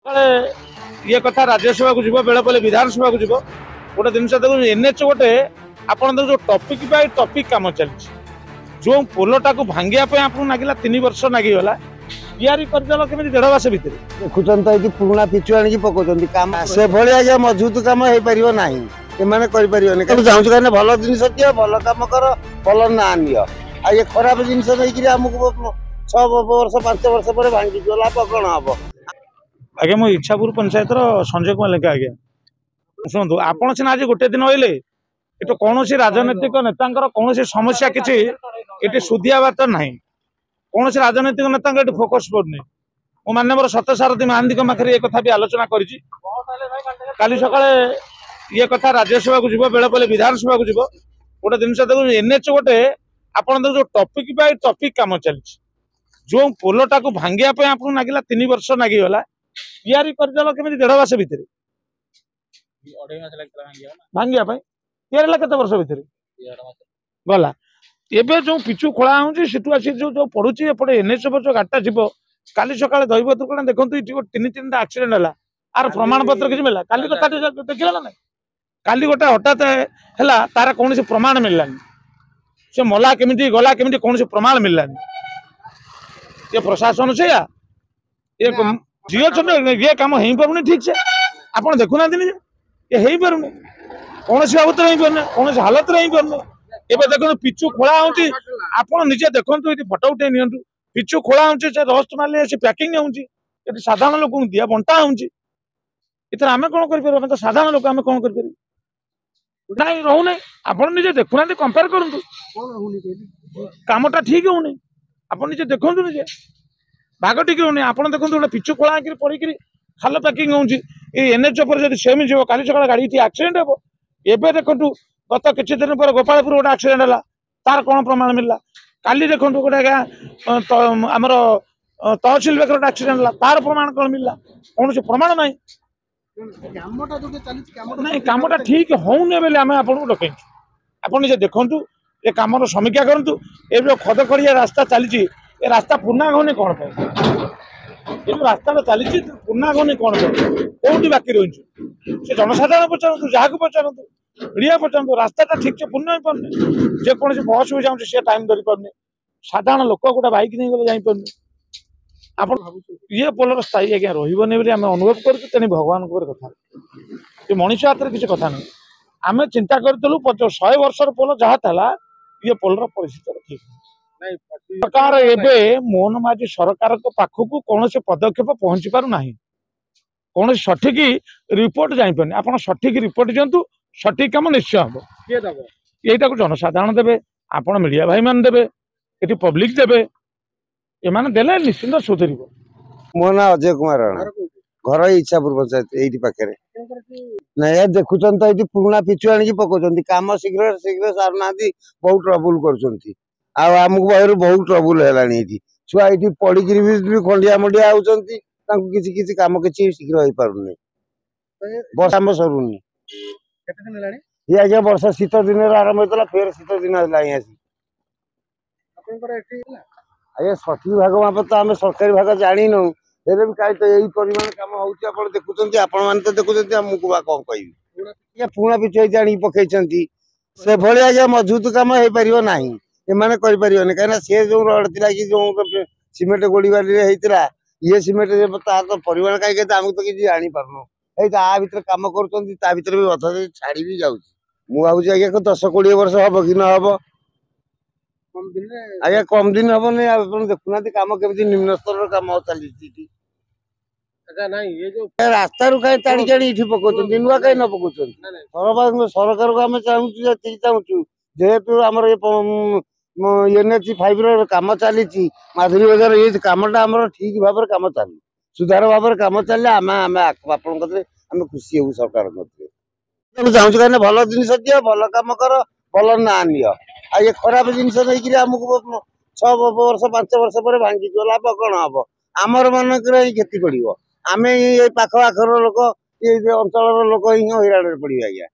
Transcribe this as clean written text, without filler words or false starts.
ये कथा राज्यसभा को जीव बेले बेले विधानसभा को जीव गोटे जिन देखो एनएच गोटे आप जो टपिक बाय टपिक कम चलती जो पोलटा को भांगिया आपको नागिला 3 वर्ष नागिगला तैयारी करदेल केमी 1.5 मास भितर देखुंत ये पुराणा पिचु आनी पकाउछन्ती काम से भली आज्ञा मजबूत काम हो पारिबो नाही एमाने करि परिबोनी कि चाहूँ कहने भल जिनस दियो भल काम कर भल ना नियो आ ये खराब जिनस नहीं आमको 6 वर्ष 5 वर्ष पर भांगी गला कौन हम आज्ञा मो इच्छापुर पंचायत संजय कुमार लेखा आज्ञा शुणु आपण सीना आज गोटे दिन अहिले ये कौन राजनैतिक नेता कौन समस्या किसी ये सुधिया बात ना कौन राजनैतिक नेता फोकस पड़नी मो माननीय सत्यसारथी महांती पाखे ये कथा भी आलोचना करी सका ये कथा राज्यसभा को जीव बेले बेले विधानसभा को जीव गोटे जिन देखो एनएच गोटे आप जो टपिक बाय टपिक कम चलती जो पोलटा को भांगिया आपको नागिला 3 वर्ष नागिगला तैयारी करदेल केमी 1.5 मास भितर भांगिया तैयारी केते वर्ष भितर गला एबे जो पिचु खोला होउची सेटु आसी जो पडुची एपटे एनएच पर जो गाटा जीव काली सकाळे दैव दुर्घटना देखंतु इटी 3-3 एक्सीडेंट हला आर प्रमाण पत्र किछ मिला काली कथा देखिला ना काली गोटा हठात हला तार कोनसी प्रमाण मिललानी से मला केमिति गला केमिति कोनसी प्रमाण मिललानी ये प्रशासन से ये जी ये कम हो पारे ठीक से आप देखुना ये हो पारे कौन बाबत नहीं पारे कौन हालत नहीं पारे एवं देखो पिचु खोला होती आप निजे देखो ये फटो उठे नि पिचु खोला होती रस्ट मारे पैकिंग होती साधारण लोक दिया बंटा होती आम कौन कर तो साधारण लोक आम कौन कर नहीं रोना आप निजे देखुना कंपेयर करूँ कमटा ठीक होनी आप निजे देखो निजे भाग ठीक होनी आप देखो गोटे पिचु खोला पड़ी खाल पैकिंग होती एनएच पर जब सेमी जीव काली सका गाड़ी एक्सीडेंट हे एबे देखो गत किसी दिन पर गोपालपुर गोटे एक्सीडेंट है तार कौन प्रमाण मिलला काली देखो गोटे आमर तहसिल बेकर गोटे एक्सीडेंट है तार प्रमाण कौन मिलला कौन से प्रमाण ना नहीं कमटा ठीक होने बेले आम आपको डकई आप देखु ये कम समीक्षा करूँ ये जो खदखड़िया रास्ता चली ये रास्ता पूर्णा होने कौन ये जो रास्ता चली पूर्णा होने कौन कौटी बाकी रही से जनसाधारण पचारत जहाँ को पचारत मीडिया पचारत रास्ता ठीक से पूर्ण हो पारे जेकोसी बस भी जाऊँ सी टाइम धरी पारे साधारण लोक गोटे बैक नहीं गले जापारे आप ये पोलर स्थायी आज्ञा रही अनुभव कर भगवान कथा ये मनीष हाथ में किसी कथा नहीं आम चिंता करूँ 100 वर्षर पोल जहाँ था ये पोलर परिस्थिति ठीक सरकार एबे मोहन माझी सरकार पाखक कौन से पदक्षेप पहुंची पार ना कौन सठिक रिपोर्ट जापारे आप सठिक रिपोर्ट दिंतु सठिक कम निश्चय हम यहीटा को जनसाधारण देवे आप मीडिया भाई मान देवे ये पब्लिक देवे एमाने देले निश्चिंत सुधर मो ना अजय कुमार राणा घर इच्छापुर पंचायत ये पाखे ना देखुं तो ये पुराणा पिचु आनी पकाउछन्ती काम शीघ्र शीघ्र सारुना बहुत ट्रबुल करमको बहर बहुत ट्रबुल है छुआ ये पड़ी भी खंडिया मंडिया होती किसी कम किसी शीघ्र हो पार वर्षा आम सरुनी ये आज्ञा वर्षा शीत दिन आरंभ होता फेर शीत दिन आसी आज्ञा सठिक भाग माप तो आम सरकारी भाग जानी नौ भी कहीं तो यही परिमाण कम हो देखुं आपण तो देखुं आमको कौन कह पुणा पिछु आनी पकई से भली आज्ञा मजबूत कम हो पार ना एमाने कर कहीं सी जो रड थी कि जो सीमेंट गोड़ी बाली होता ये सीमेंट तार तो परिमाण कहीं आमको तो किसी जानी पार्न भर कम कर भी अथ छाड़ी भी जाऊँ मुझे भावी आज्ञा 10-20 वर्ष हम कि न हम आज्ञा कम दिन हम नहीं आप देखुना कम केमी निम्न स्तर कम चली रास्ता कहीं टाणी टाणी ये पकाउं नुआ कहीं न पकाउं सरकार को आम चाहूँ जेहेतु आम एनएच 5 कम चली माधुरी बजार ये कमटा आम ठीक भाव कम चल सुधार भाव कम चलिए आम आम खुशी हूँ सरकार चाहूँ कहने भल जिनस दियो भल कम कर भल ना नियो आ ये खराब जिनस नहीं आमको 6 वर्ष 5 वर्ष पर भांगी गला कौन हम आमर मानक क्षति पड़ो आम ये पाख आखर लोक ये अंचल लोक ही हईराण पड़े आज्ञा